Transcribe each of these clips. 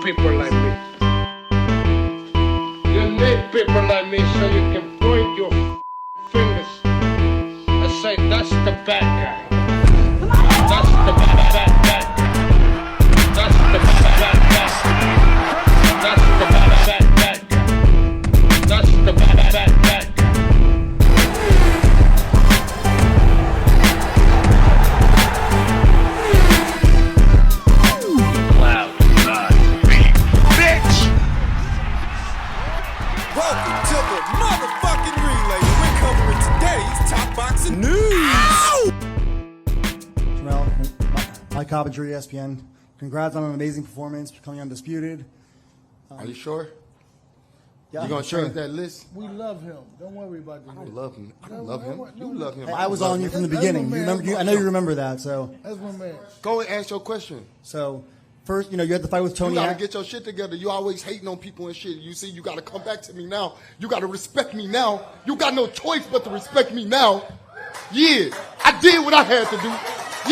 people like me. You need people like me so you can point your fingers and say, that's the bad guy. That's the bad guy. That's the bad guy. That's the bad guy. That's the bad guy. Welcome to the motherfucking relay. We're covering today's top boxing news. Mike Coppinger, ESPN. Congrats on an amazing performance, becoming undisputed. Are you sure? Yeah, You gonna change that list? We love him. Don't worry about that. I don't love him. I don't love him. You love him. Hey, I was on you from the beginning. You remember? I know you remember that. So That's my man. Go and ask your question. First, you had the fight with You Tony. gotta get your shit together. You always hating on people and shit. You see, you gotta come back to me now. You gotta respect me now. You got no choice but to respect me now. Yeah, I did what I had to do.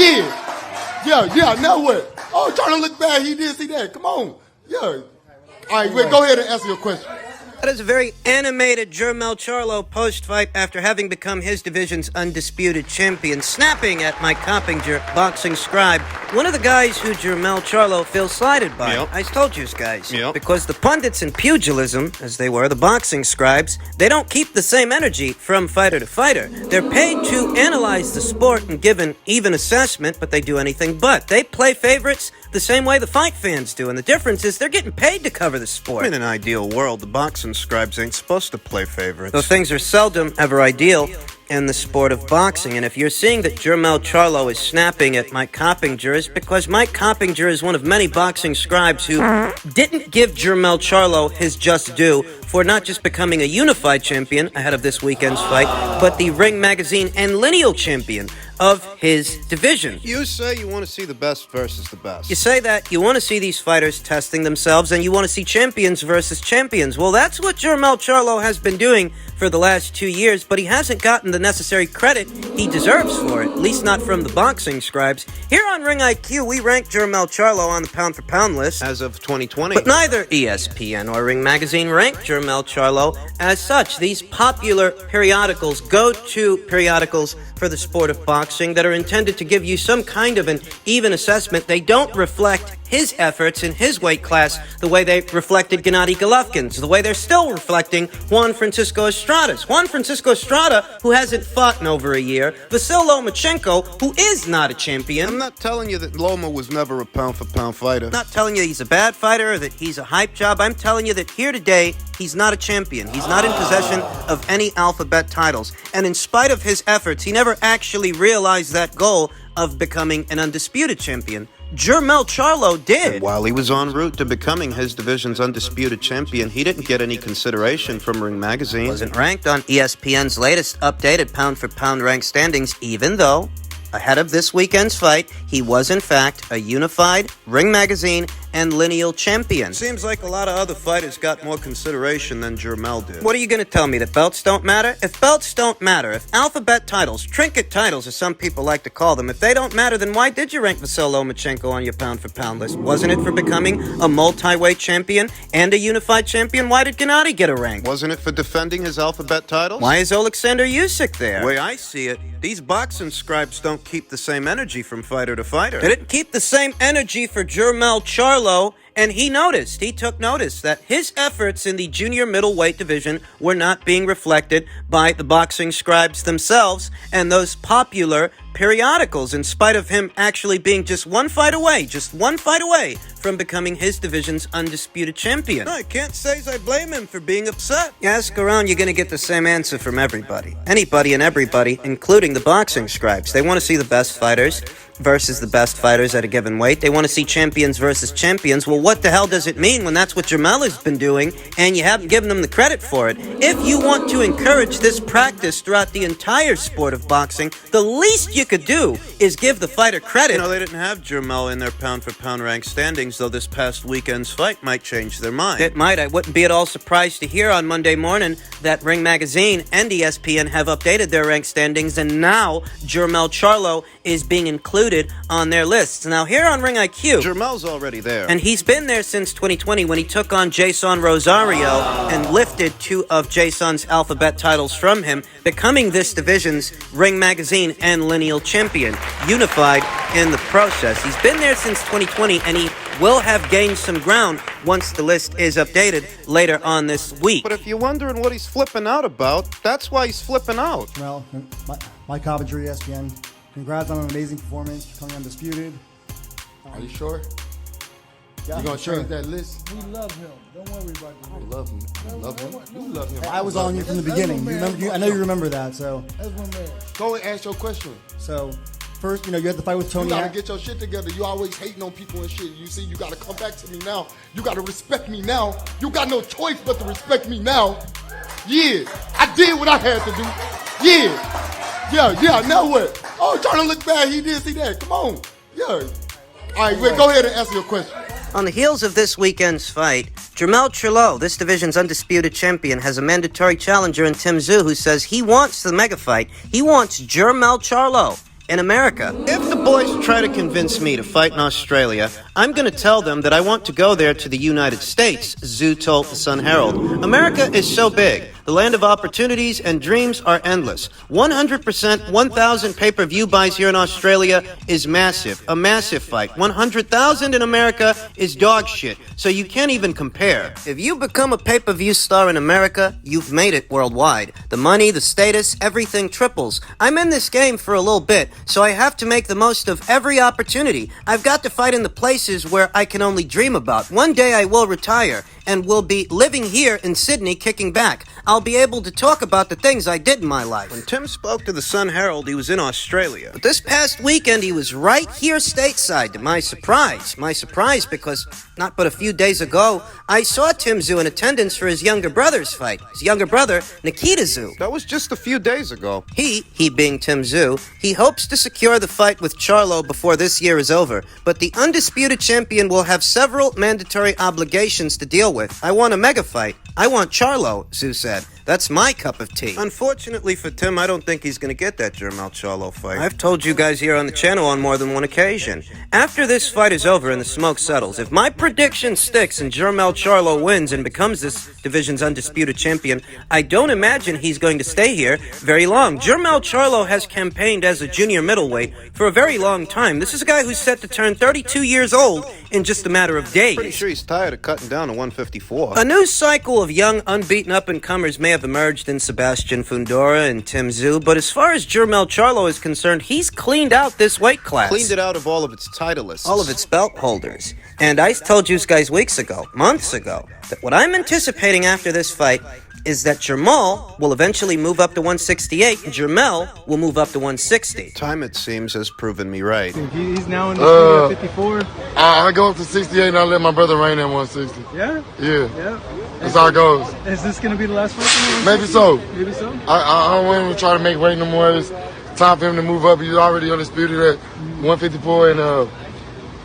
Yeah. Now what? Oh, trying to look bad. He did see that. Come on. Yeah. All right, wait, go ahead and answer your question. That is a very animated Jermell Charlo post-fight after having become his division's undisputed champion, snapping at Mike Coppinger, boxing scribe, one of the guys who Jermell Charlo feels slighted by. Yep. I told you guys. Yep. Because the pundits in pugilism, as they were the boxing scribes, they don't keep the same energy from fighter to fighter. They're paid to analyze the sport and give an even assessment, but they do anything but. They play favorites the same way the fight fans do, and the difference is they're getting paid to cover the sport. In an ideal world, the boxing scribes ain't supposed to play favorites. Though things are seldom ever ideal in the sport of boxing, and if you're seeing that Jermell Charlo is snapping at Mike Coppinger, it's because Mike Coppinger is one of many boxing scribes who didn't give Jermell Charlo his just due for not just becoming a unified champion ahead of this weekend's fight, but the Ring Magazine and lineal champion of his division. You say you want to see the best versus the best. You say that you want to see these fighters testing themselves and you want to see champions versus champions. Well, that's what Jermell Charlo has been doing for the last 2 years, but he hasn't gotten the necessary credit he deserves for it, at least not from the boxing scribes. Here on Ring IQ, we rank Jermell Charlo on the pound-for-pound list As of 2020. but neither ESPN or Ring Magazine rank Jermell Charlo as such. These popular periodicals, go-to periodicals for the sport of boxing that are intended to give you some kind of an even assessment, they don't reflect his efforts in his weight class the way they reflected Gennady Golovkin's, the way they're still reflecting Juan Francisco Estrada's. Juan Francisco Estrada, who hasn't fought in over a year, Vasil Lomachenko, who is not a champion. I'm not telling you that Loma was never a pound-for-pound fighter. I'm not telling you he's a bad fighter or that he's a hype job. I'm telling you that here today, he's not a champion. He's not in possession of any alphabet titles. And in spite of his efforts, he never actually realized that goal of becoming an undisputed champion. Jermell Charlo did. And while he was en route to becoming his division's undisputed champion, he didn't get any consideration from Ring Magazine. Wasn't ranked on ESPN's latest updated pound-for-pound ranked standings, even though, ahead of this weekend's fight, he was in fact a unified Ring Magazine and lineal champion. Seems like a lot of other fighters got more consideration than Jermell did. What are you going to tell me, that belts don't matter? If belts don't matter, if alphabet titles, trinket titles as some people like to call them, if they don't matter, then why did you rank Vasil Lomachenko on your pound-for-pound list? Wasn't it for becoming a multi-weight champion and a unified champion? Why did Gennady get a rank? Wasn't it for defending his alphabet titles? Why is Alexander Usyk there? The way I see it, these boxing scribes don't keep the same energy from fighter to fighter. They didn't keep the same energy for Jermell Charlo, and he took notice that his efforts in the junior middleweight division were not being reflected by the boxing scribes themselves and those popular periodicals, in spite of him actually being just one fight away from becoming his division's undisputed champion. No, I can't say I blame him for being upset. You ask around, you're going to get the same answer from everybody. Anybody and everybody, including the boxing scribes. They want to see the best fighters versus the best fighters at a given weight. They want to see champions versus champions. Well, what the hell does it mean when that's what Jermell has been doing and you haven't given them the credit for it? If you want to encourage this practice throughout the entire sport of boxing, the least you you could do is give the fighter credit. You know, they didn't have Jermel in their pound-for-pound rank standings, though this past weekend's fight might change their mind. It might. I wouldn't be at all surprised to hear on Monday morning that Ring Magazine and ESPN have updated their rank standings, and now Jermel Charlo is being included on their lists. Now, here on Ring IQ, Jermel's already there. and he's been there since 2020 when he took on Jason Rosario and lifted 2 of Jason's alphabet titles from him, becoming this division's Ring Magazine and lineal champion, unified in the process. He's been there since 2020, and he will have gained some ground once the list is updated later on this week. But if you're wondering what he's flipping out about, that's why he's flipping out. Well, Mike Coppinger, ESPN. Congrats on an amazing performance, becoming undisputed. Are you sure? Yeah, You gonna sure. change that list? We love him. Don't worry about the I love him. I love him. You love him. I was on you from the beginning. You remember, I know you remember that. So That's my man. Go and ask your question. First, you had the fight with Tony. You gotta get your shit together. You always hating on people and shit. You see, you gotta come back to me now. You gotta respect me now. You got no choice but to respect me now. Yeah, I did what I had to do. Yeah. Now what? Oh, trying to look bad. He did see that. Come on. Yeah. All right, wait. Go ahead and answer your question. On the heels of this weekend's fight, Jermel Charlo, this division's undisputed champion, has a mandatory challenger in Tszyu who says he wants the mega fight. He wants Jermel Charlo in America. If the boys try to convince me to fight in Australia, I'm going to tell them that I want to go there to the United States, Tszyu told the Sun Herald. America is so big. The land of opportunities and dreams are endless. 100%, 1,000 pay-per-view buys here in Australia is massive. A massive fight. 100,000 in America is dog shit. So you can't even compare. If you become a pay-per-view star in America, you've made it worldwide. The money, the status, everything triples. I'm in this game for a little bit, so I have to make the most of every opportunity. I've got to fight in the places where I can only dream about. One day I will retire and will be living here in Sydney kicking back. I'll be able to talk about the things I did in my life. When Tim spoke to the Sun Herald, he was in Australia. But this past weekend, he was right here stateside, to my surprise. My surprise because not but a few days ago, I saw Tszyu in attendance for his younger brother's fight. His younger brother, Nikita Tszyu. That was just a few days ago. He being Tszyu, he hopes to secure the fight with Charlo before this year is over. But the undisputed champion will have several mandatory obligations to deal with. I want a mega fight. I want Charlo, Tszyu said. That's my cup of tea. Unfortunately for Tim, I don't think he's going to get that Jermel Charlo fight. I've told you guys here on the channel on more than one occasion. After this fight is over and the smoke settles, if my prediction sticks and Jermel Charlo wins and becomes this division's undisputed champion, I don't imagine he's going to stay here very long. Jermel Charlo has campaigned as a junior middleweight for a very long time. This is a guy who's set to turn 32 years old in just a matter of days. Pretty sure he's tired of cutting down to 154. A new cycle of young, unbeaten up-and-comers may have emerged in Sebastian Fundora and Tszyu, but as far as Jermel Charlo is concerned, he's cleaned out this weight class. Cleaned it out of all of its titleists. All of its belt holders. And I told you guys weeks ago, months ago, that what I'm anticipating after this fight is that Jermel will eventually move up to 168 and Jermel will move up to 160. Time, it seems, has proven me right. He's now in the 54. I go up to 68 and I let my brother reign at 160. Yeah? Yeah. That's how it goes. Is this going to be the last fight? Maybe so. Maybe so? I don't want him to try to make weight no more. It's time for him to move up. He's already undisputed at 154, and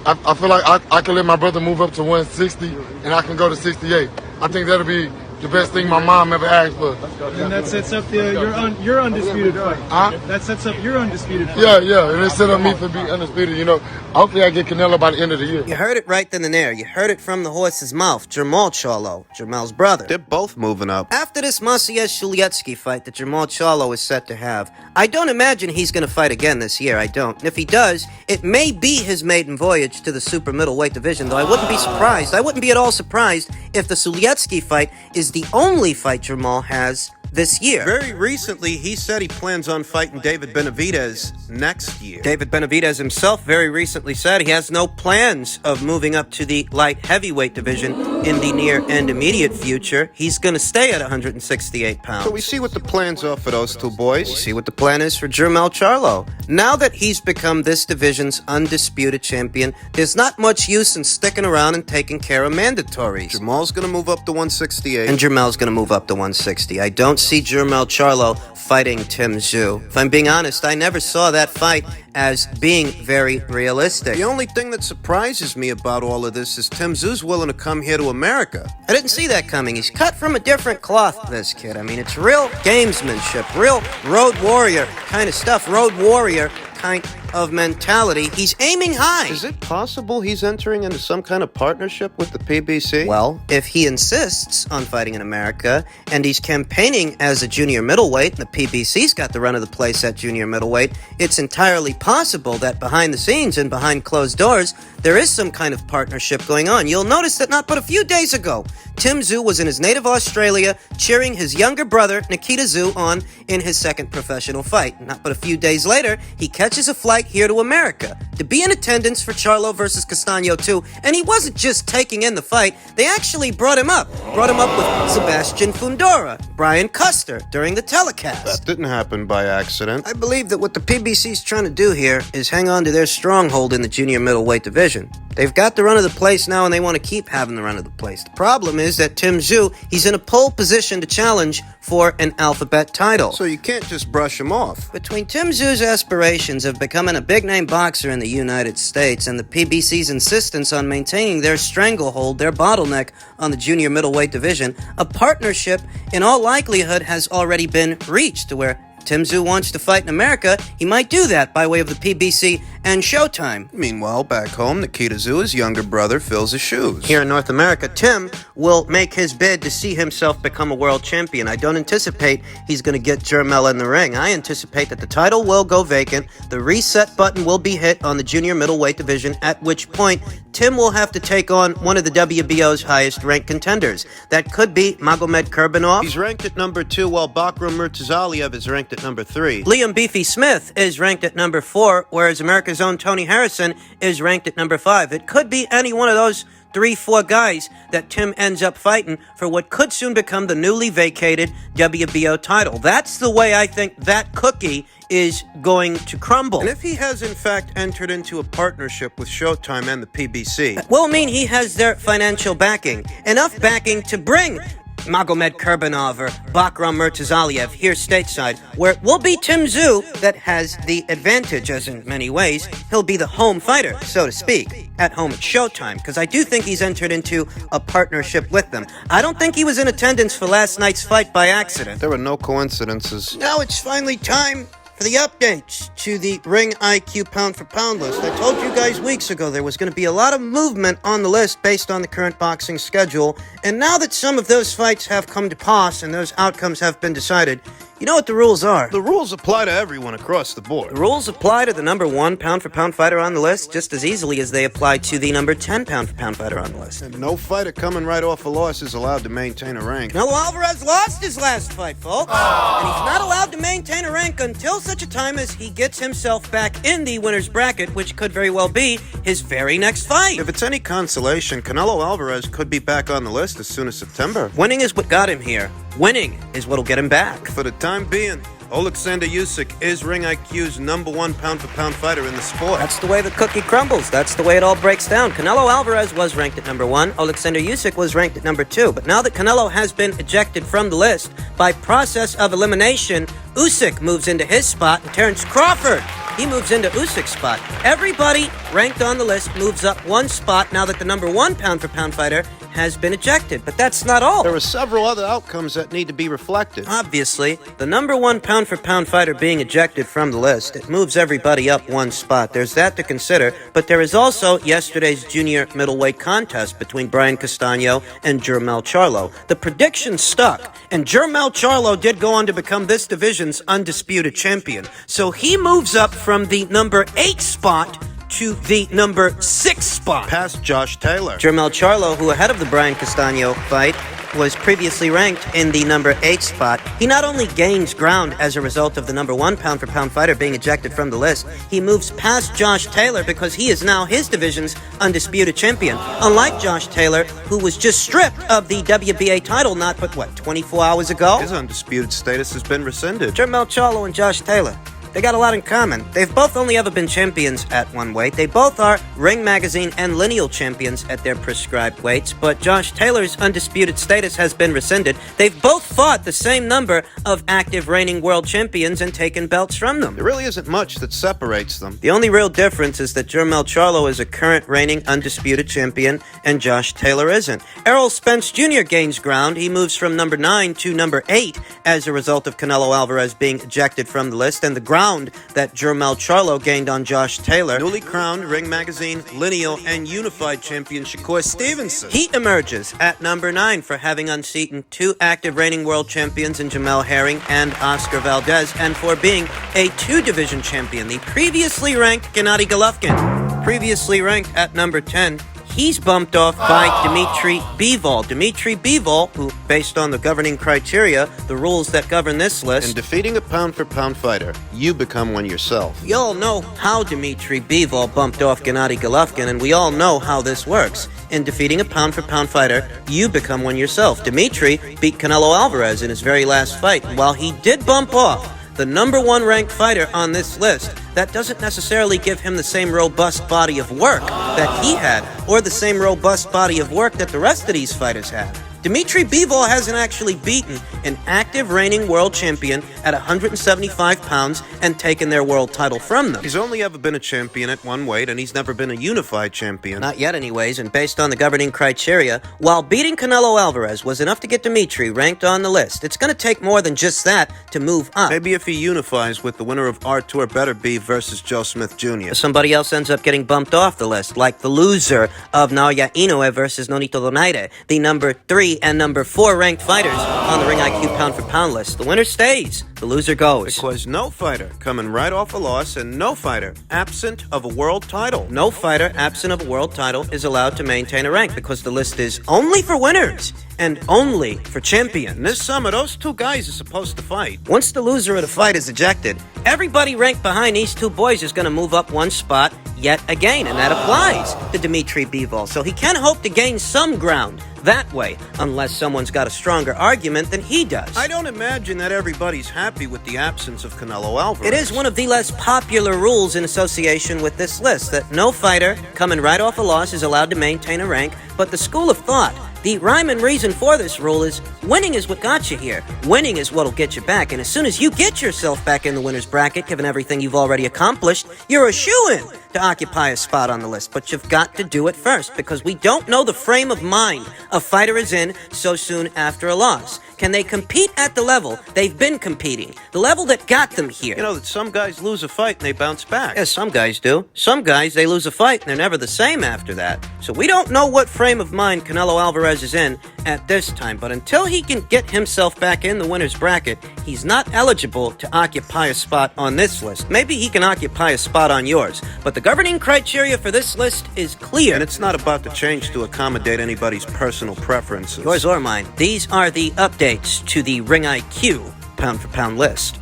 I feel like I can let my brother move up to 160, and I can go to 68. I think that'll be the best thing my mom ever asked for. And that sets up your undisputed fight. Huh? That sets up your undisputed fight. Yeah, and it set up me for being undisputed. Hopefully I get Canelo by the end of the year. You heard it right then and there. You heard it from the horse's mouth. Jermel Charlo, Jermel's brother. They're both moving up. After this Maciej-Szuliecki fight that Jermel Charlo is set to have, I don't imagine he's going to fight again this year. I don't. And if he does, it may be his maiden voyage to the super middleweight division, though I wouldn't be surprised. I wouldn't be at all surprised if the Szuliecki fight is the only fight Jermel has this year. Very recently, he said he plans on fighting David Benavidez next year. David Benavidez himself very recently said he has no plans of moving up to the light heavyweight division in the near and immediate future. He's going to stay at 168 pounds. So we see what the plans are for those two boys. We see what the plan is for Jermel Charlo. Now that he's become this division's undisputed champion, there's not much use in sticking around and taking care of mandatories. Jamal's going to move up to 168. And Jermel's going to move up to 160. I don't don't see Jermell Charlo fighting Tszyu. If I'm being honest, I never saw that fight as being very realistic. The only thing that surprises me about all of this is Tszyu's willing to come here to America. I didn't see that coming. He's cut from a different cloth, this kid. I mean, it's real gamesmanship, real road warrior kind of stuff, road warrior kind of mentality. He's aiming high. Is it possible he's entering into some kind of partnership with the PBC? Well, if he insists on fighting in America, and he's campaigning as a junior middleweight, and the PBC's got the run of the place at junior middleweight, it's entirely possible that behind the scenes and behind closed doors, there is some kind of partnership going on. You'll notice that not but a few days ago, Tszyu was in his native Australia cheering his younger brother, Nikita Tszyu, on in his second professional fight. Not but a few days later, he catches a flight here to America to be in attendance for Charlo versus Castaño 2, and he wasn't just taking in the fight, they actually brought him up with Sebastian Fundora, Brian Custer, during the telecast. That didn't happen by accident. I believe that what the PBC's trying to do here is hang on to their stronghold in the junior middleweight division. They've got the run of the place now, and they want to keep having the run of the place. The problem is that Tszyu, he's in a pole position to challenge for an alphabet title. So you can't just brush him off. Between Tszyu's aspirations of becoming a big-name boxer in the United States and the PBC's insistence on maintaining their stranglehold, their bottleneck on the junior middleweight division, a partnership in all likelihood has already been reached to where Tszyu wants to fight in America, he might do that by way of the PBC and Showtime. Meanwhile, back home, Nikita Tszyu, his younger brother, fills his shoes. Here in North America, Tim will make his bid to see himself become a world champion. I don't anticipate he's going to get Jermell in the ring. I anticipate that the title will go vacant, the reset button will be hit on the junior middleweight division, at which point Tim will have to take on one of the WBO's highest ranked contenders. That could be Magomed Kurbanov. He's ranked at number 2, while Bakram Murtazaliev is ranked at number 3. Liam Beefy Smith is ranked at number 4, whereas America's own Tony Harrison is ranked at number 5. It could be any one of those 3-4 guys that Tim ends up fighting for what could soon become the newly vacated WBO title. That's the way I think that cookie is going to crumble. And if he has in fact entered into a partnership with Showtime and the PBC, that will mean he has their financial backing, enough backing to bring Magomed Kurbanov or Bakram Murtazaliev here stateside, where it will be Tszyu that has the advantage, as in many ways, he'll be the home fighter, so to speak, at home at Showtime, because I do think he's entered into a partnership with them. I don't think he was in attendance for last night's fight by accident. There were no coincidences. Now it's finally time for the updates to the Ring IQ pound-for-pound list. I told you guys weeks ago there was going to be a lot of movement on the list based on the current boxing schedule, and now that some of those fights have come to pass and those outcomes have been decided, you know what the rules are. The rules apply to everyone across the board. The rules apply to the number 1 pound-for-pound fighter on the list just as easily as they apply to the number 10 pound-for-pound fighter on the list. And no fighter coming right off a loss is allowed to maintain a rank. Canelo Alvarez lost his last fight, folks. And he's not allowed to maintain a rank until such a time as he gets himself back in the winner's bracket, which could very well be his very next fight. If it's any consolation, Canelo Alvarez could be back on the list as soon as September. Winning is what got him here. Winning is what'll get him back. For the time being, Oleksandr Usyk is Ring IQ's number 1 pound-for-pound fighter in the sport. That's the way the cookie crumbles. That's the way it all breaks down. Canelo Alvarez was ranked at number 1. Oleksandr Usyk was ranked at number 2. But now that Canelo has been ejected from the list, by process of elimination, Usyk moves into his spot, and Terence Crawford, he moves into Usyk's spot. Everybody ranked on the list moves up 1 spot now that the number 1 pound-for-pound fighter has been ejected. But that's not all. There are several other outcomes that need to be reflected. Obviously, the number 1 pound-for-pound fighter being ejected from the list, it moves everybody up 1 spot. There's that to consider, but there is also yesterday's junior middleweight contest between Brian Castaño and Jermell Charlo. The prediction stuck, and Jermell Charlo did go on to become this division's undisputed champion. So he moves up from the number 8 spot to the number 6 spot, past Josh Taylor. Jermell Charlo, who ahead of the Brian Castaño fight, was previously ranked in the number 8 spot. He not only gains ground as a result of the number 1 pound-for-pound fighter being ejected from the list, he moves past Josh Taylor because he is now his division's undisputed champion. Unlike Josh Taylor, who was just stripped of the WBA title not but, 24 hours ago? His undisputed status has been rescinded. Jermell Charlo and Josh Taylor. They got a lot in common. They've both only ever been champions at one weight. They both are Ring Magazine and lineal champions at their prescribed weights, but Josh Taylor's undisputed status has been rescinded. They've both fought the same number of active reigning world champions and taken belts from them. There really isn't much that separates them. The only real difference is that Jermell Charlo is a current reigning undisputed champion and Josh Taylor isn't. Errol Spence Jr. gains ground. He moves from number 9 to number 8 as a result of Canelo Alvarez being ejected from the list, and the ground that Jermell Charlo gained on Josh Taylor. Newly crowned Ring Magazine, lineal, and unified champion Shakur Stevenson. He emerges at number 9 for having unseated 2 active reigning world champions in Jamel Herring and Oscar Valdez, and for being a 2-division champion. The previously ranked Gennady Golovkin, previously ranked at number 10, he's bumped off by Dmitry Bivol. Dmitry Bivol, who, based on the governing criteria, the rules that govern this list... In defeating a pound-for-pound fighter, you become one yourself. We all know how Dmitry Bivol bumped off Gennady Golovkin, and we all know how this works. In defeating a pound-for-pound fighter, you become one yourself. Dmitry beat Canelo Alvarez in his very last fight, and while he did bump off the number 1 ranked fighter on this list, that doesn't necessarily give him the same robust body of work that he had, or the same robust body of work that the rest of these fighters had. Dmitry Bivol hasn't actually beaten an active reigning world champion at 175 pounds and taken their world title from them. He's only ever been a champion at one weight, and he's never been a unified champion. Not yet anyways, and based on the governing criteria, while beating Canelo Alvarez was enough to get Dmitry ranked on the list, it's going to take more than just that to move up. Maybe if he unifies with the winner of Artur Beterbiev versus Joe Smith Jr. Somebody else ends up getting bumped off the list, like the loser of Naoya Inoue versus Nonito Donaire, the number 3 and number 4 ranked fighters on the Ring IQ pound-for-pound list. The winner stays, the loser goes. Because no fighter coming right off a loss and no fighter absent of a world title. No fighter absent of a world title is allowed to maintain a rank because the list is only for winners and only for champions. And this summer, those 2 guys are supposed to fight. Once the loser of the fight is ejected, everybody ranked behind these 2 boys is going to move up 1 spot yet again, and that applies to Dmitry Bivol. So he can hope to gain some ground that way, unless someone's got a stronger argument than he does. I don't imagine that everybody's happy with the absence of Canelo Alvarez. It is one of the less popular rules in association with this list, that no fighter coming right off a loss is allowed to maintain a rank, but the school of thought, the rhyme and reason for this rule is winning is what got you here. Winning is what'll get you back, and as soon as you get yourself back in the winner's bracket, given everything you've already accomplished, you're a shoo-in to occupy a spot on the list. But you've got to do it first, because we don't know the frame of mind a fighter is in so soon after a loss. Can they compete at the level they've been competing? The level that got them here. You know that some guys lose a fight and they bounce back. Yes, some guys do. Some guys, they lose a fight and they're never the same after that. So we don't know what frame of mind Canelo Alvarez is in at this time, but until he can get himself back in the winner's bracket, he's not eligible to occupy a spot on this list. Maybe he can occupy a spot on yours, but the governing criteria for this list is clear. And it's not about to change to accommodate anybody's personal preferences. Yours or mine. These are the updates to the Ring IQ pound-for-pound list.